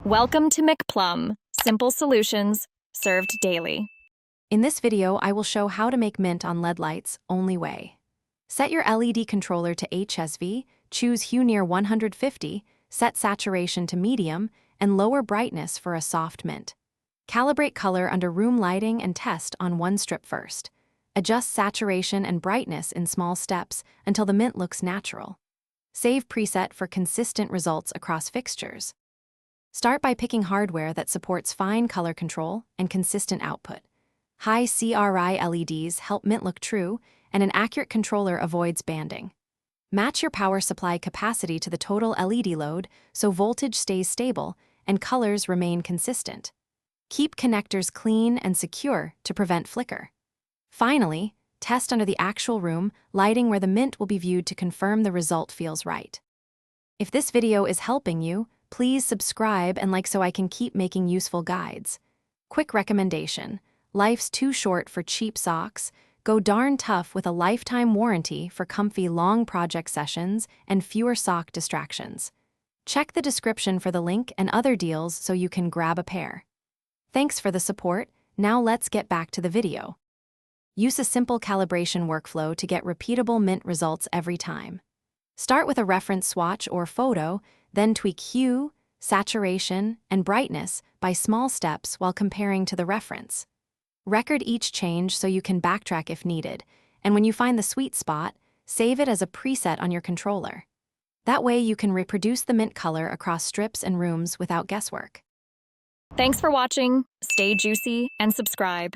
Welcome to McPlum, simple solutions served daily. In this video, I will show how to make mint on LED lights only way. Set your LED controller to HSV, choose hue near 150, set saturation to medium, and lower brightness for a soft mint. Calibrate color under room lighting and test on one strip first. Adjust saturation and brightness in small steps until the mint looks natural. Save preset for consistent results across fixtures. Start by picking hardware that supports fine color control and consistent output. High CRI LEDs help mint look true, and an accurate controller avoids banding. Match your power supply capacity to the total LED load so voltage stays stable and colors remain consistent. Keep connectors clean and secure to prevent flicker. Finally, test under the actual room lighting where the mint will be viewed to confirm the result feels right. If this video is helping you, please subscribe and like so I can keep making useful guides. Quick recommendation: life's too short for cheap socks. Go darn tough with a lifetime warranty for comfy long project sessions and fewer sock distractions. Check the description for the link and other deals so you can grab a pair. Thanks for the support. Now let's get back to the video. Use a simple calibration workflow to get repeatable mint results every time. Start with a reference swatch or photo, then tweak hue, saturation, and brightness by small steps while comparing to the reference. Record each change so you can backtrack if needed, and when you find the sweet spot, save it as a preset on your controller. That way you can reproduce the mint color across strips and rooms without guesswork. Thanks for watching. Stay juicy and subscribe.